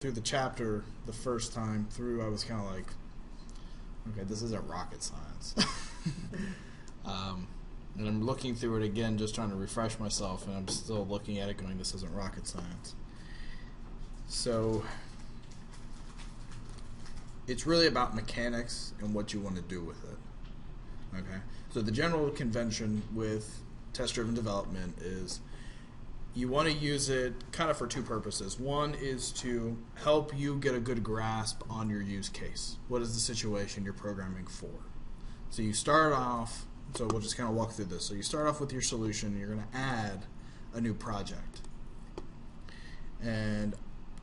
through the chapter the first time through, I was kind of like, okay, this isn't rocket science. And I'm looking through it again, just trying to refresh myself, and I'm still looking at it going, this isn't rocket science. So it's really about mechanics and what you want to do with it. Okay? So the general convention with test-driven development is you want to use it kind of for two purposes. One is to help you get a good grasp on your use case. What is the situation you're programming for? So you start off, so we'll just kind of walk through this. So you start off with your solution, and you're going to add a new project. And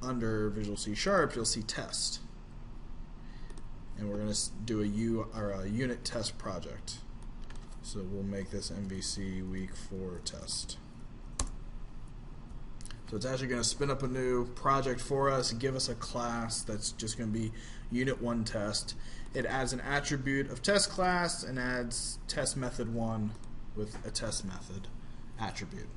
under Visual C#, you'll see test. And we're going to do a unit test project. So we'll make this MVC week 4 test. So it's actually going to spin up a new project for us, give us a class that's just going to be unit 1 test. It adds an attribute of test class and adds test method 1 with a test method attribute.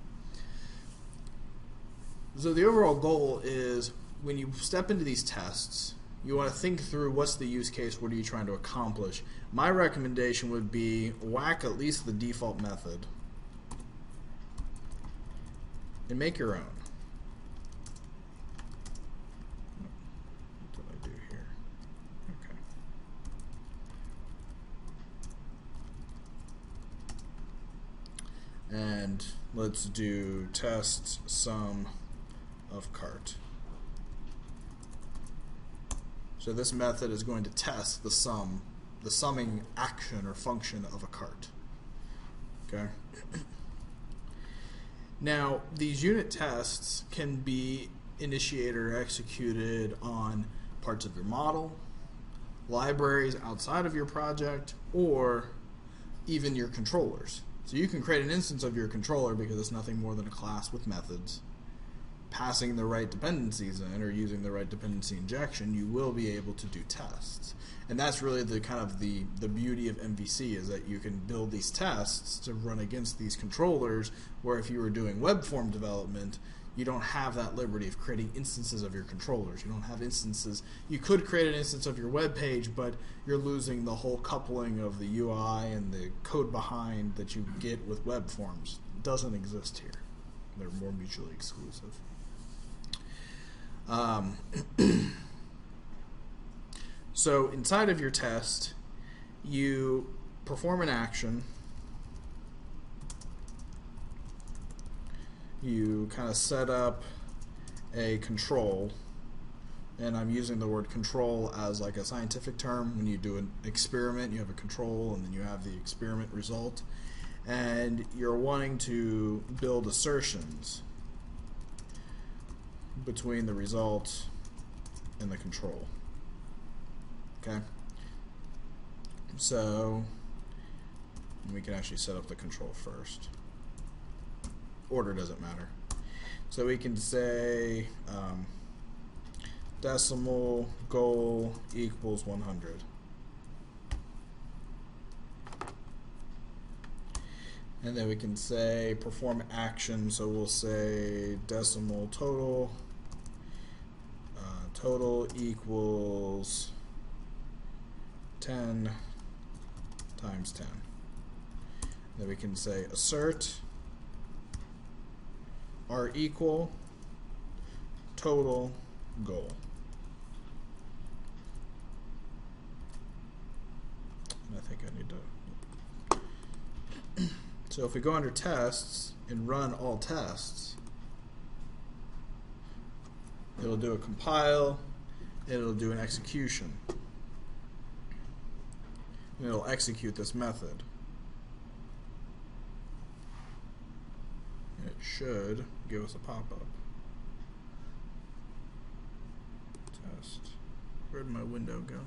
So the overall goal is when you step into these tests, you want to think through what's the use case, what are you trying to accomplish. My recommendation would be whack at least the default method and make your own. And let's do test sum of cart. So this method is going to test the summing action or function of a cart. Okay. Now these unit tests can be initiated or executed on parts of your model, libraries outside of your project, or even your controllers. So you can create an instance of your controller because it's nothing more than a class with methods. Passing the right dependencies in or using the right dependency injection, you will be able to do tests. And that's really the kind of the beauty of MVC, is that you can build these tests to run against these controllers, where if you were doing web form development, you don't have that liberty of creating instances of your controllers. You don't have instances. You could create an instance of your web page, but you're losing the whole coupling of the UI and the code behind that you get with web forms. It doesn't exist here. They're more mutually exclusive. So inside of your test, you perform an action. You kind of set up a control, and I'm using the word control as like a scientific term. When you do an experiment, you have a control, and then you have the experiment result, and you're wanting to build assertions between the result and the control. Okay? So we can actually set up the control first. Order doesn't matter. So we can say decimal goal equals 100. And then we can say perform action, so we'll say decimal total equals 10 times 10. Then we can say assert are equal total goal. And I think I need to. So if we go under tests and run all tests, it'll do a compile, it'll do an execution, and it'll execute this method. It should give us a pop-up. Test. Where'd my window go?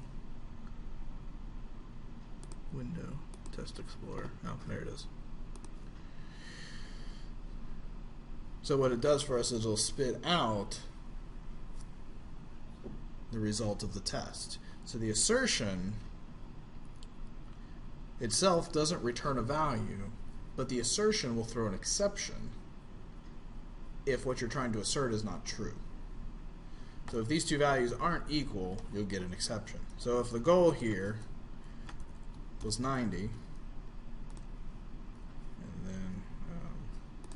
Window. Test Explorer. Oh, there it is. So what it does for us is it'll spit out the result of the test. So the assertion itself doesn't return a value, but the assertion will throw an exception if what you're trying to assert is not true. So if these two values aren't equal, you'll get an exception. So if the goal here was 90, and then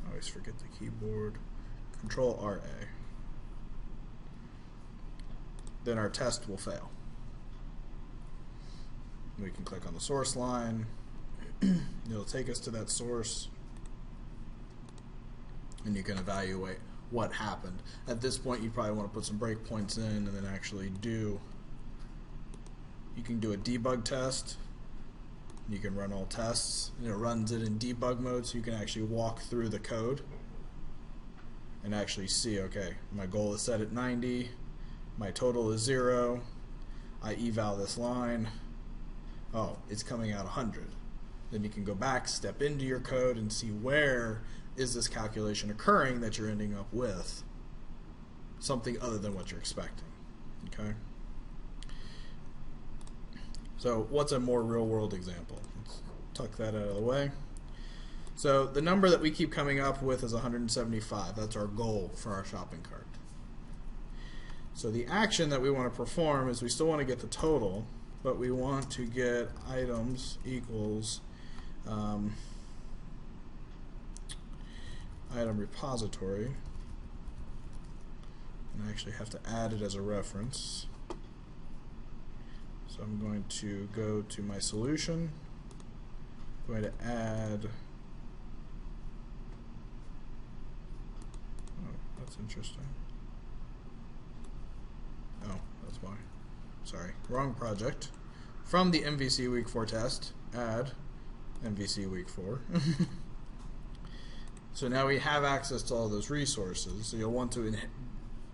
I always forget the keyboard, Control RA, then our test will fail. We can click on the source line. It'll take us to that source, and you can evaluate what happened. At this point, you probably want to put some breakpoints in and then actually do, you can do a debug test. You can run all tests, and it runs it in debug mode, so you can actually walk through the code and actually see, okay, my goal is set at 90, my total is 0, I eval this line, oh, it's coming out 100. Then you can go back, step into your code, and see where is this calculation occurring that you're ending up with something other than what you're expecting. Okay? So what's a more real-world example? Let's tuck that out of the way. So the number that we keep coming up with is 175. That's our goal for our shopping cart. So the action that we want to perform is we still want to get the total, but we want to get items equals item repository, and I actually have to add it as a reference. So I'm going to go to my solution, I'm going to add, oh, that's interesting. Oh, that's why. Sorry, wrong project. From the MVC week 4 test, add MVC week 4. So now we have access to all those resources. So you'll want to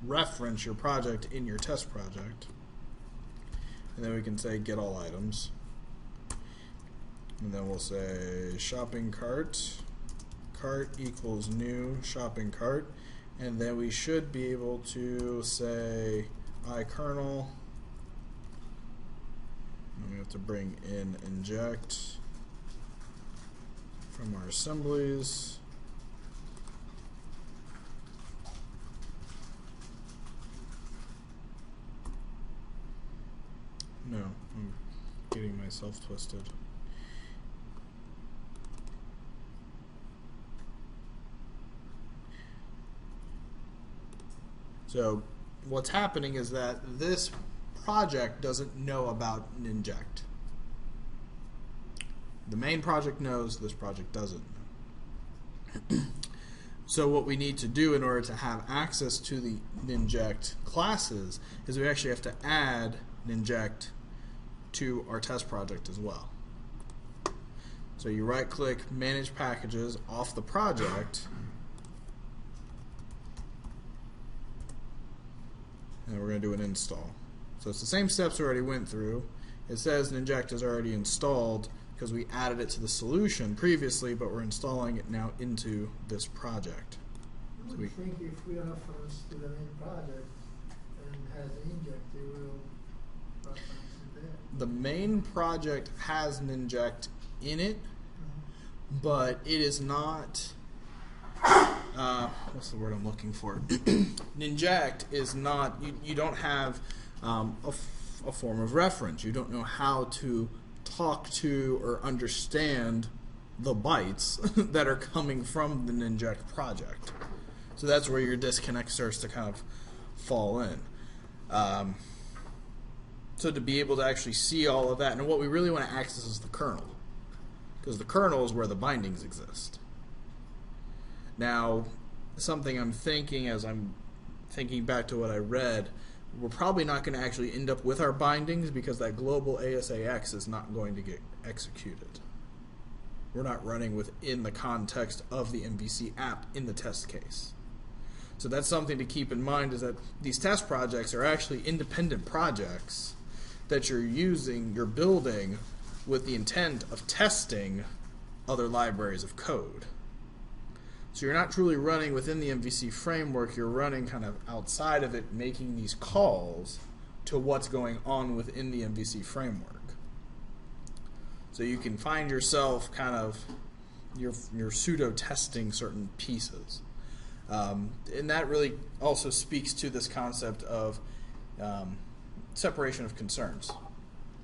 reference your project in your test project. And then we can say get all items. And then we'll say shopping cart, cart equals new shopping cart. And then we should be able to say iKernel. And we have to bring in inject from our assemblies. No, I'm getting myself twisted. So what's happening is that this project doesn't know about an inject. The main project knows, this project doesn't know. So what we need to do in order to have access to the inject classes is we actually have to add an inject to our test project as well. So you right click, manage packages off the project, and we're going to do an install. So it's the same steps we already went through. It says an inject is already installed because we added it to the solution previously, but we're installing it now into this project. I would think if we reference to the main project and has an inject, it will reference it there. The main project has an inject in it, but it is not, what's the word I'm looking for? An inject is not, you don't have a form of reference. You don't know how to talk to or understand the bytes that are coming from the inject project. So that's where your disconnect starts to kind of fall in. So to be able to actually see all of that, and what we really want to access is the kernel, because the kernel is where the bindings exist. Now, something I'm thinking as I'm thinking back to what I read, we're probably not going to actually end up with our bindings because that global ASAX is not going to get executed. We're not running within the context of the MVC app in the test case. So that's something to keep in mind, is that these test projects are actually independent projects that you're building with the intent of testing other libraries of code. So you're not truly running within the MVC framework, you're running kind of outside of it, making these calls to what's going on within the MVC framework. So you can find yourself kind of, you're pseudo-testing certain pieces. And that really also speaks to this concept of separation of concerns.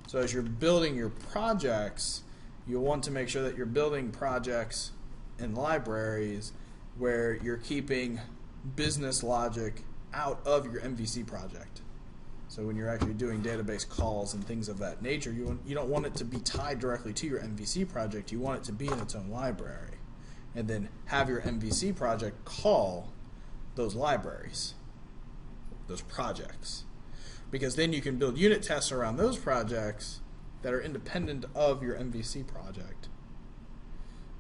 So as you're building your projects, you'll want to make sure that you're building projects in libraries where you're keeping business logic out of your MVC project. So when you're actually doing database calls and things of that nature, you don't want it to be tied directly to your MVC project. You want it to be in its own library. And then have your MVC project call those libraries, those projects. Because then you can build unit tests around those projects that are independent of your MVC project.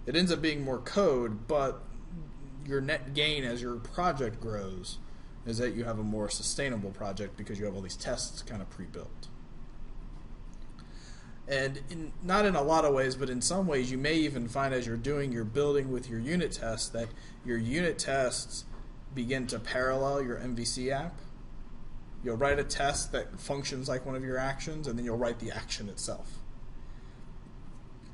It ends up being more code, but your net gain as your project grows is that you have a more sustainable project because you have all these tests kind of pre-built. And not in a lot of ways, but in some ways you may even find as you're doing your building with your unit tests that your unit tests begin to parallel your MVC app. You'll write a test that functions like one of your actions, and then you'll write the action itself.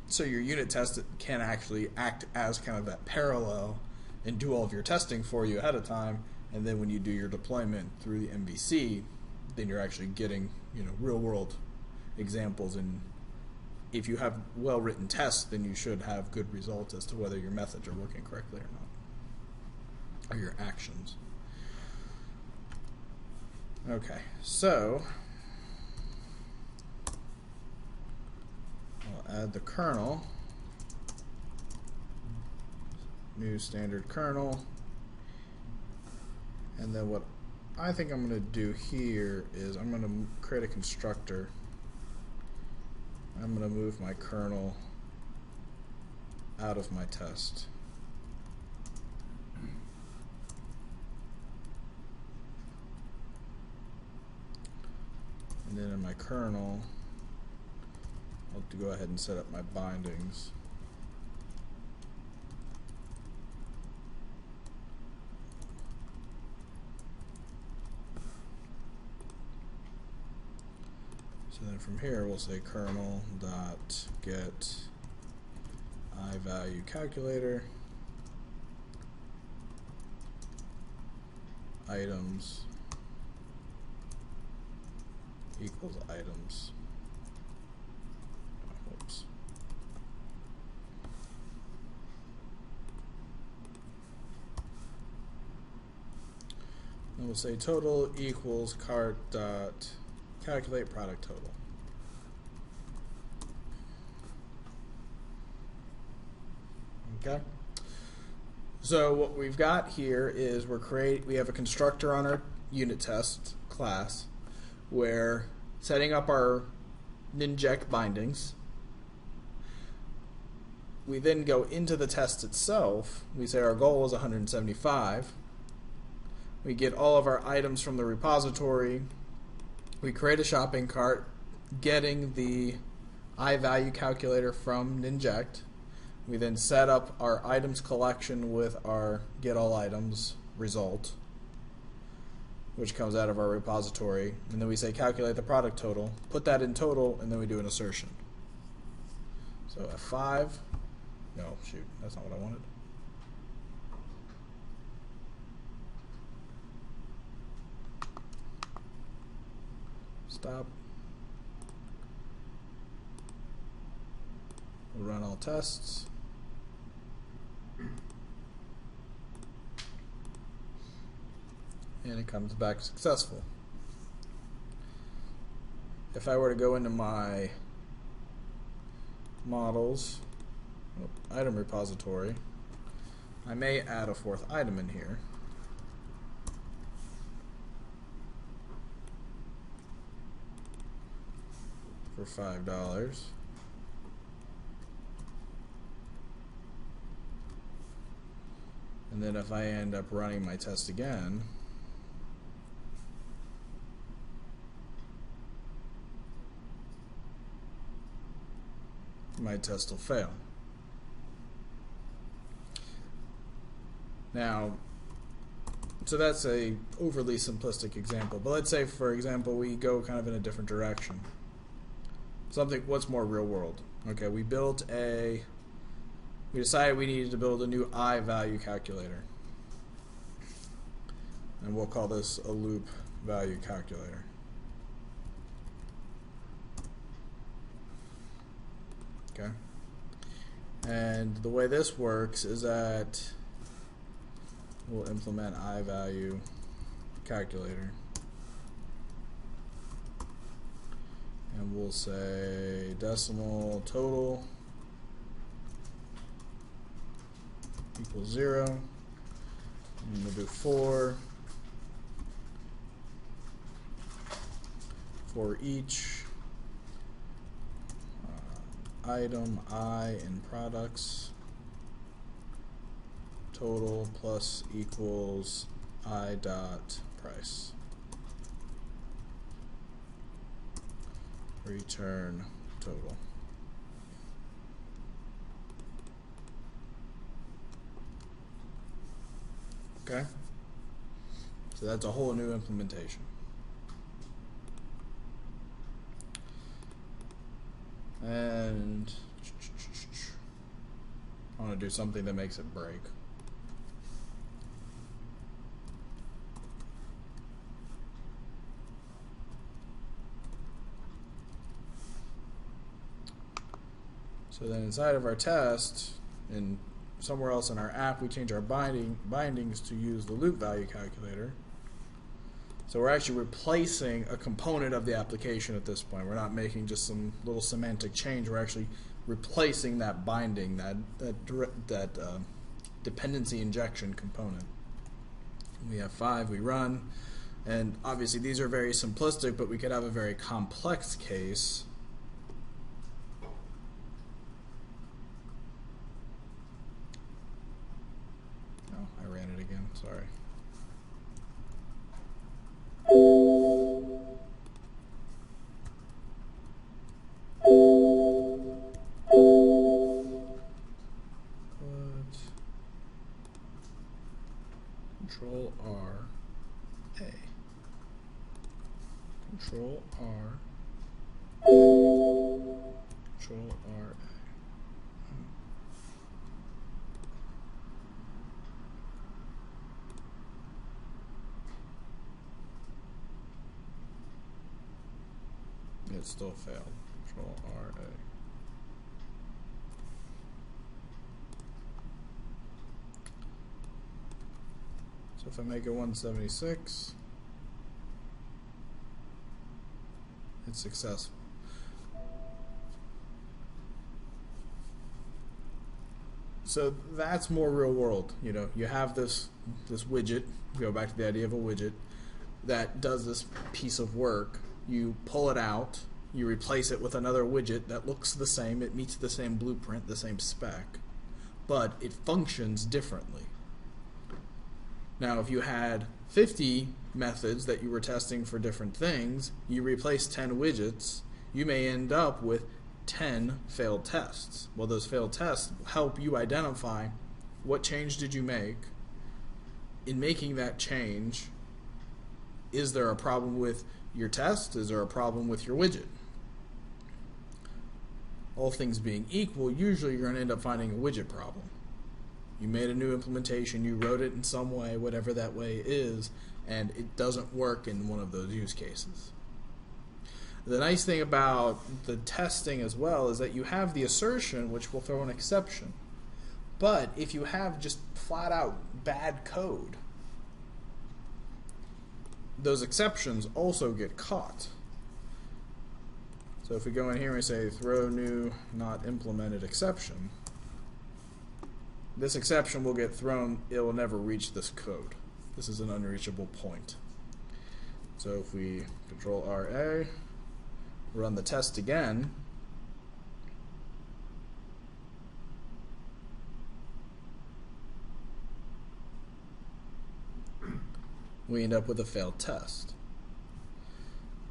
So your unit test can actually act as kind of that parallel and do all of your testing for you ahead of time, and then when you do your deployment through the MVC, then you're actually getting, real world examples. And if you have well written tests, then you should have good results as to whether your methods are working correctly or not, or your actions. Okay, so I'll add the kernel, new standard kernel, and then what I think I'm going to do here is I'm going to create a constructor. I'm going to move my kernel out of my test. And then in my kernel, I'll have to go ahead and set up my bindings. So then from here we'll say kernel dot get iValue calculator items equals items. Whoops. Then we'll say total equals cart dot calculate product total. Okay. So what we've got here is we have a constructor on our unit test class where setting up our ninject bindings. We then go into the test itself. We say our goal is 175. We get all of our items from the repository. We create a shopping cart, getting the iValue calculator from ninject. We then set up our items collection with our get all items result, which comes out of our repository, and then we say calculate the product total, put that in total, and then we do an assertion. So F5, no, shoot, that's not what I wanted. Stop. We'll run all tests. And it comes back successful. If I were to go into my models, item repository, I may add a fourth item in here. For $5. And then if I end up running my test again, my test will fail. Now, so that's a overly simplistic example, but let's say, for example, we go kind of in a different direction. What's more real world? Okay, we decided we needed to build a new iValue calculator. and we'll call this a loop value calculator. Okay. And the way this works is that we'll implement iValue calculator. And we'll say decimal total equals 0. And we'll do for each item I in products total plus equals I dot price. Return total. Okay? So that's a whole new implementation. And I want to do something that makes it break. So then inside of our test, and somewhere else in our app, we change our bindings to use the loop value calculator. So we're actually replacing a component of the application at this point. We're not making just some little semantic change. We're actually replacing that binding, that dependency injection component. We have 5, we run, and obviously these are very simplistic, but we could have a very complex case. Oh, I ran it again, sorry. Control R A. Control R. Control R A. It still failed. Control R A. So if I make it 176, it's successful. So that's more real world. You know, you have this widget, go back to the idea of a widget, that does this piece of work. You pull it out, you replace it with another widget that looks the same, it meets the same blueprint, the same spec, but it functions differently. Now, if you had 50 methods that you were testing for different things, you replace 10 widgets, you may end up with 10 failed tests. Well, those failed tests help you identify what change did you make. In making that change, is there a problem with your test? Is there a problem with your widget? All things being equal, usually you're going to end up finding a widget problem. You made a new implementation, you wrote it in some way, whatever that way is, and it doesn't work in one of those use cases. The nice thing about the testing as well is that you have the assertion, which will throw an exception. But if you have just flat out bad code, those exceptions also get caught. So if we go in here and we say throw new not implemented exception, this exception will get thrown, it will never reach this code. This is an unreachable point. So if we control RA, run the test again, we end up with a failed test.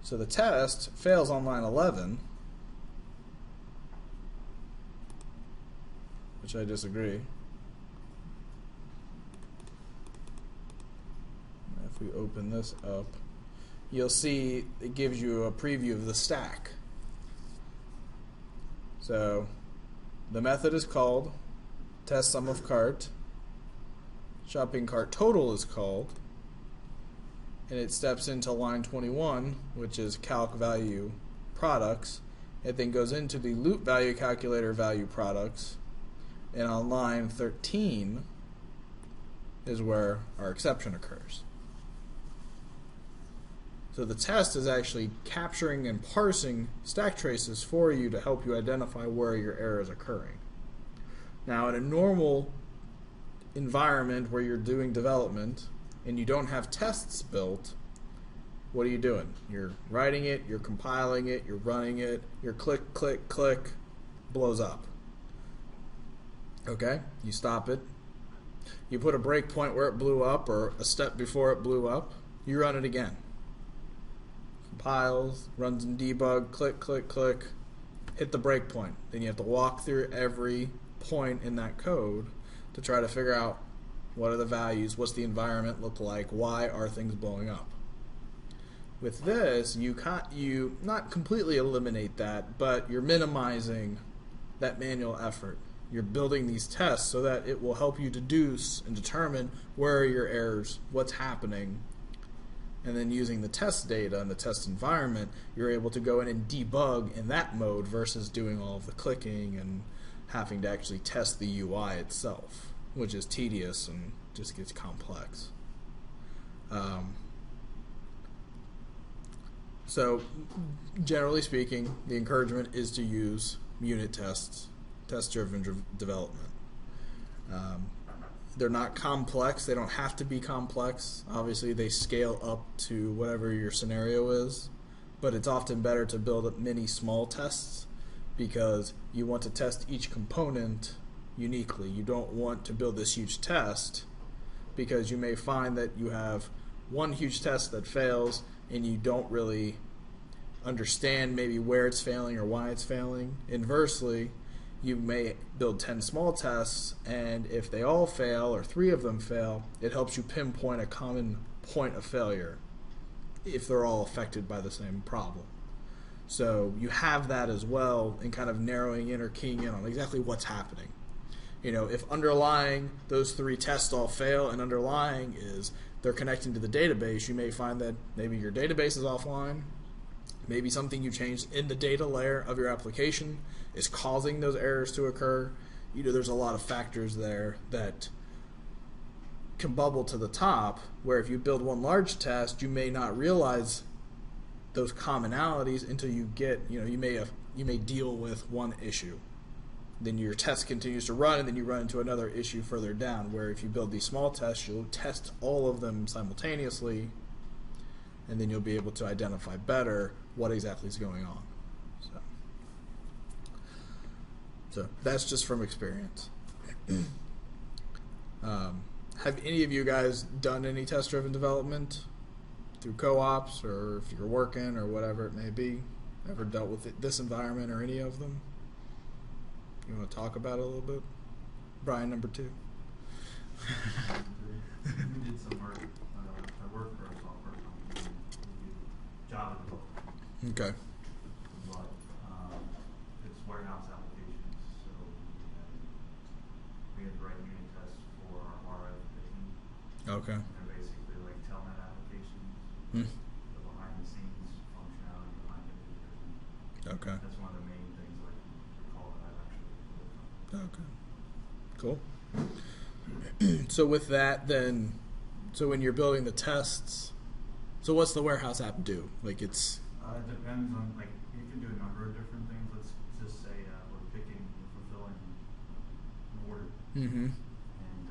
So the test fails on line 11, which I disagree. If we open this up, you'll see it gives you a preview of the stack. So the method is called test sum of cart, shopping cart total is called, and it steps into line 21, which is calc value products. It then goes into the loop value calculator value products, and on line 13 is where our exception occurs. So the test is actually capturing and parsing stack traces for you to help you identify where your error is occurring. Now, in a normal environment where you're doing development and you don't have tests built, what are you doing? You're writing it, you're compiling it, you're running it, you're click, click, click, blows up. Okay? You stop it. You put a breakpoint where it blew up or a step before it blew up. You run it again. Compiles, runs in debug, click, click, click, hit the breakpoint. Then you have to walk through every point in that code to try to figure out what are the values, what's the environment look like, why are things blowing up. With this, you not completely eliminate that, but you're minimizing that manual effort. You're building these tests so that it will help you deduce and determine where are your errors, what's happening, and then using the test data and the test environment, you're able to go in and debug in that mode versus doing all of the clicking and having to actually test the UI itself, which is tedious and just gets complex. So generally speaking, the encouragement is to use unit tests, test-driven development. They're not complex. They don't have to be complex. Obviously, they scale up to whatever your scenario is, but it's often better to build up many small tests because you want to test each component uniquely. You don't want to build this huge test because you may find that you have one huge test that fails and you don't really understand maybe where it's failing or why it's failing. Inversely, you may build 10 small tests, and if they all fail or 3 of them fail, it helps you pinpoint a common point of failure if they're all affected by the same problem. So you have that as well in kind of narrowing in or keying in on exactly what's happening. You know, if underlying those 3 tests all fail and underlying is they're connecting to the database, you may find that maybe your database is offline, maybe something you changed in the data layer of your application is causing those errors to occur. You know, there's a lot of factors there that can bubble to the top, where if you build one large test, you may not realize those commonalities until you get, you know, you may deal with one issue. Then your test continues to run, and then you run into another issue further down, where if you build these small tests, you'll test all of them simultaneously, and then you'll be able to identify better what exactly is going on. So that's just from experience. Have any of you guys done any test-driven development through co-ops, or if you're working or whatever it may be? Ever dealt with this environment or any of them? You want to talk about it a little bit? Brian, number 2. We did some work. I worked for a software company. We did Java development. Okay. But it's warehouse applications, so we had to write unit tests for our application. Okay. They're basically like telnet applications, Hmm. the behind-the-scenes functionality behind it. Okay. That's one of the main things I can recall that I've actually worked on. Okay. Cool. So with that, then, so when you're building the tests, so what's the warehouse app do? Like it's. It depends on, like, you can do a number of different things. Let's just say we're fulfilling an order. Mm-hmm. And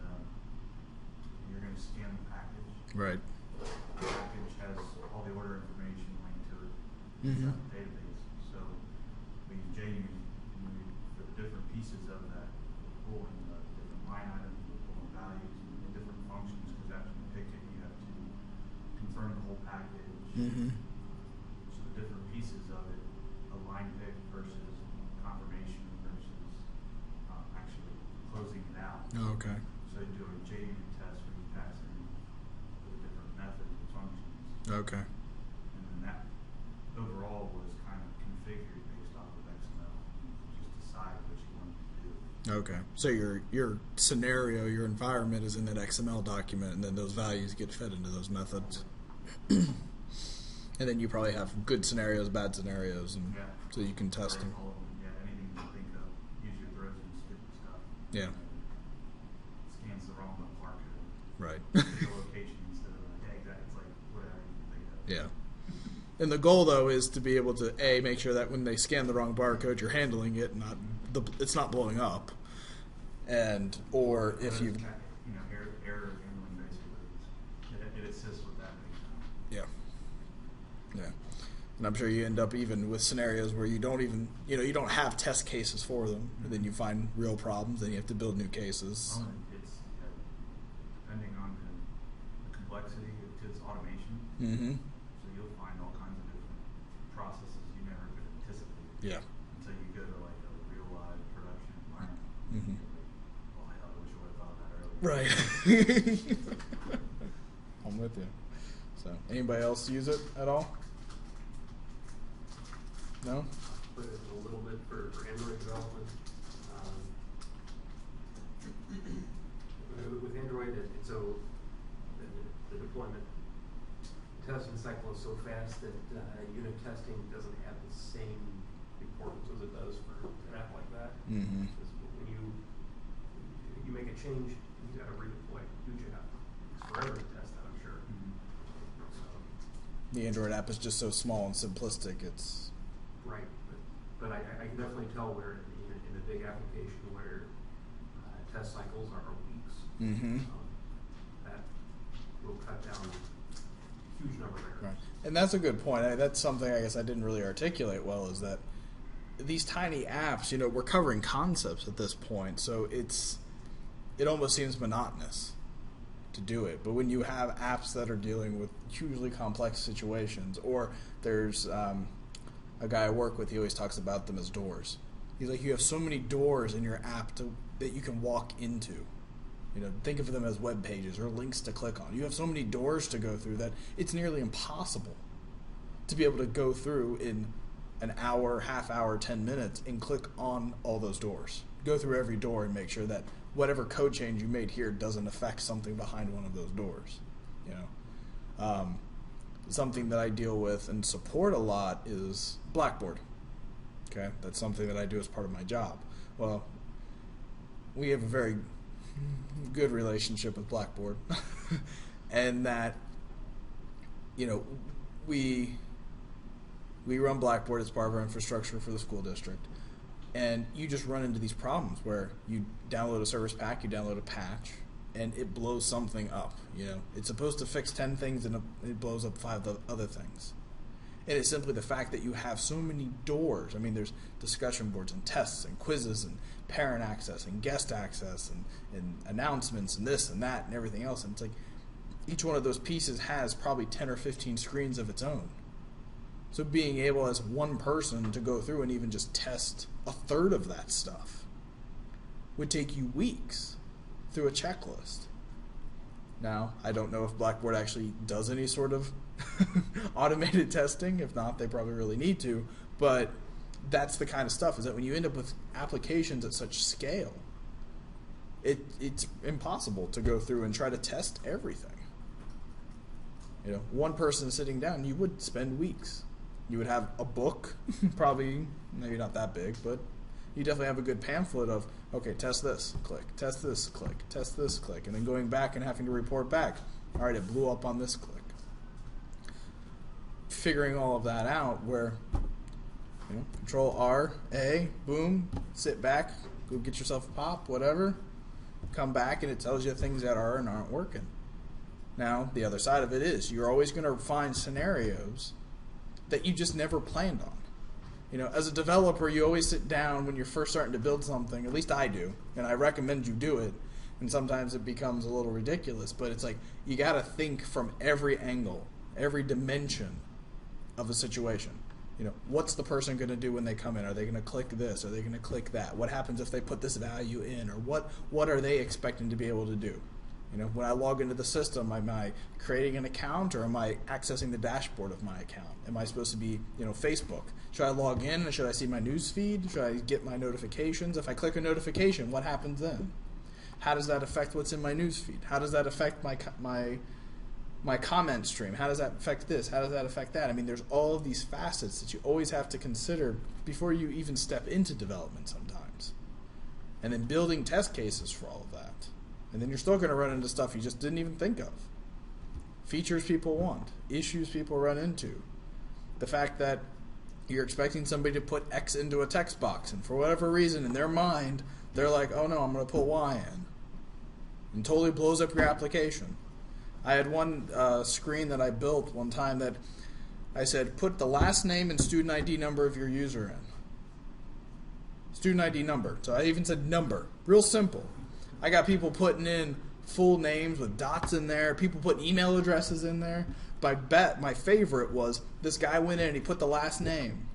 you're going to scan the package. Right. The package has all the order information linked to it. Mm-hmm. It's in the database. So we use JUnit, and we put different pieces of that, we're pulling different line items, we're pulling values, and different functions, because after you pick it, you have to confirm the whole package. Mm-hmm. So the different pieces of it, a line pick versus confirmation versus actually closing it out. Oh, okay. So you do a JUnit test where you pass in the different methods and functions. Okay. And then that overall was kind of configured based off of XML. Just decide what you wanted to do. Okay. So your scenario, your environment is in that XML document, and then those values get fed into those methods. And then you probably have good scenarios, bad scenarios, and Yeah. so you can test them. All of them. Yeah, anything you can think of. Use your throws and stick stuff. Yeah. Scans the wrong barcode. Right. The location instead of like, hey, it's like whatever you can think of. Yeah. And the goal, though, is to be able to make sure that when they scan the wrong barcode, you're handling it, it's not blowing up, or if you, error handling basically, it assists with that. yeah. And I'm sure you end up even with scenarios where you don't even, you don't have test cases for them, and then you find real problems, then you have to build new cases. It's depending on the complexity, it's automation. Mm-hmm. So you'll find all kinds of different processes you never could anticipate. Yeah. Until you go to like a real live production environment. Mm-hmm. Oh hell, I wish I would have thought of that earlier. Right. I'm with you. So, anybody else use it at all? No? Put it a little bit for Android development. With Android, so the deployment testing cycle is so fast that unit testing doesn't have the same importance as it does for an app like that. Mm-hmm. When you make a change, you got to redeploy. Huge app. It's forever to test that, I'm sure. So, The Android app is just so small and simplistic. It's right, but I can definitely tell where in a big application where test cycles are weeks, mm-hmm. That will cut down a huge number of errors. Right. And that's a good point. That's something I guess I didn't really articulate well, is that these tiny apps, we're covering concepts at this point, so it almost seems monotonous to do it. But when you have apps that are dealing with hugely complex situations, or there's a guy I work with, he always talks about them as doors. He's like, you have so many doors in your app that you can walk into. Think of them as web pages or links to click on. You have so many doors to go through that it's nearly impossible to be able to go through in an hour, half hour, 10 minutes and click on all those doors. Go through every door and make sure that whatever code change you made here doesn't affect something behind one of those doors. Something that I deal with and support a lot is Blackboard. Okay, that's something that I do as part of my job. Well, we have a very good relationship with Blackboard, and that we run Blackboard as part of our infrastructure for the school district, and you just run into these problems where you download a service pack, you download a patch, and it blows something up. It's supposed to fix 10 things and it blows up 5 other things. And it's simply the fact that you have so many doors. I mean, there's discussion boards and tests and quizzes and parent access and guest access and announcements and this and that and everything else. And it's like each one of those pieces has probably 10 or 15 screens of its own. So being able as one person to go through and even just test a third of that stuff would take you weeks through a checklist. Now, I don't know if Blackboard actually does any sort of automated testing. If not, they probably really need to. But that's the kind of stuff, is that when you end up with applications at such scale, it's impossible to go through and try to test everything. One person sitting down, you would spend weeks. You would have a book, probably, maybe not that big, but you definitely have a good pamphlet of, okay, test this, click, test this, click, test this, click, and then going back and having to report back. All right, it blew up on this click. Figuring all of that out where, Control R, A, boom, sit back, go get yourself a pop, whatever, come back and it tells you things that are and aren't working. Now, the other side of it is you're always going to find scenarios that you just never planned on. As a developer, you always sit down when you're first starting to build something, at least I do, and I recommend you do it, and sometimes it becomes a little ridiculous, but it's like you got to think from every angle, every dimension of a situation. What's the person going to do when they come in? Are they going to click this? Are they going to click that? What happens if they put this value in? Or what are they expecting to be able to do? When I log into the system, am I creating an account or am I accessing the dashboard of my account? Am I supposed to be, Facebook? Should I log in and should I see my news feed? Should I get my notifications? If I click a notification, what happens then? How does that affect what's in my news feed? How does that affect my my comment stream, how does that affect this? How does that affect that? I mean, there's all of these facets that you always have to consider before you even step into development sometimes. And then building test cases for all of that. And then you're still going to run into stuff you just didn't even think of. Features people want, issues people run into. The fact that you're expecting somebody to put X into a text box, and for whatever reason in their mind, they're like, oh no, I'm going to put Y in. And totally blows up your application. I had one screen that I built one time that I said, put the last name and student ID number of your user in. Student ID number. So I even said number. Real simple. I got people putting in full names with dots in there, people putting email addresses in there. But my favorite was this guy went in and he put the last name.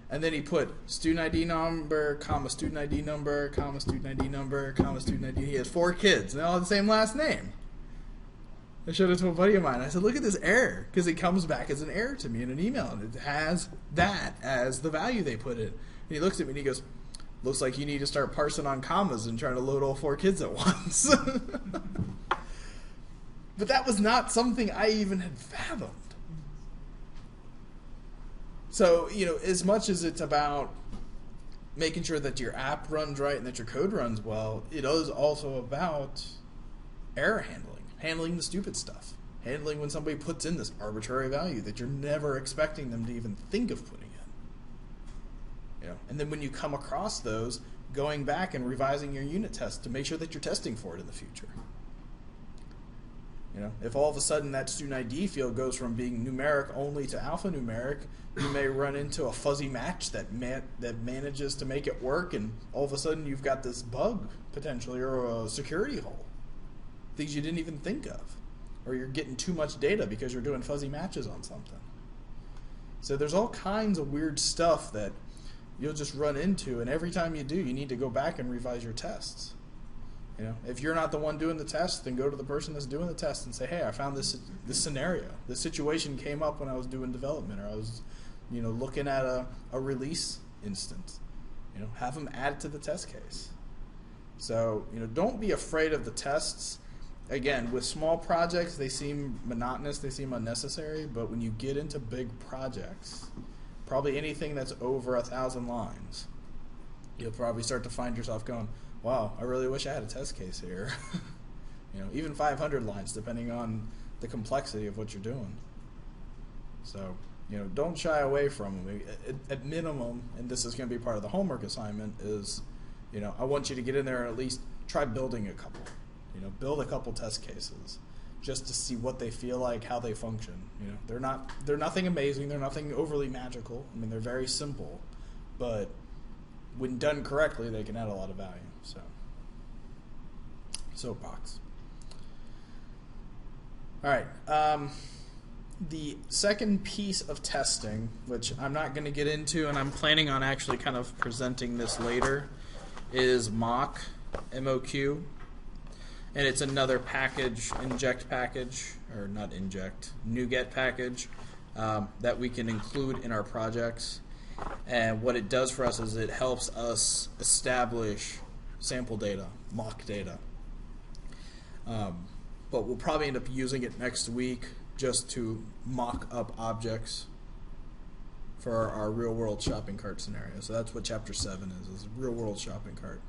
And then he put student ID number, comma, student ID number, comma, student ID number, comma, student ID. He has 4 kids, and they all have the same last name. I showed it to a buddy of mine. I said, look at this error, because it comes back as an error to me in an email, and it has that as the value they put in. And he looks at me and he goes, looks like you need to start parsing on commas and trying to load all 4 kids at once. But that was not something I even had fathomed. So, as much as it's about making sure that your app runs right and that your code runs well, it is also about error handling the stupid stuff, handling when somebody puts in this arbitrary value that you're never expecting them to even think of putting in. And then when you come across those, going back and revising your unit test to make sure that you're testing for it in the future. If all of a sudden that student ID field goes from being numeric only to alphanumeric, you may run into a fuzzy match that manages to make it work, and all of a sudden you've got this bug potentially, or a security hole, things you didn't even think of, or you're getting too much data because you're doing fuzzy matches on something. So there's all kinds of weird stuff that you'll just run into, and every time you do, you need to go back and revise your tests. If you're not the one doing the test, then go to the person that's doing the test and say, hey, I found this scenario. This situation came up when I was doing development, or I was looking at a release instance. Have them add it to the test case. So don't be afraid of the tests. Again, with small projects, they seem monotonous, they seem unnecessary, but when you get into big projects, probably anything that's over 1,000 lines, you'll probably start to find yourself going, wow, I really wish I had a test case here. Even 500 lines, depending on the complexity of what you're doing. So, don't shy away from them. At minimum, and this is going to be part of the homework assignment, is, I want you to get in there and at least try building a couple. Build a couple test cases just to see what they feel like, how they function. They're nothing amazing, they're nothing overly magical. I mean, they're very simple, but when done correctly, they can add a lot of value. So, soapbox. All right. The second piece of testing, which I'm not going to get into, and I'm planning on actually kind of presenting this later, is mock, MOQ. And it's another package, inject package, or not inject, NuGet package that we can include in our projects. And what it does for us is it helps us establish sample data, mock data. But we'll probably end up using it next week just to mock up objects for our real-world shopping cart scenario. So that's what Chapter 7 is real-world shopping cart.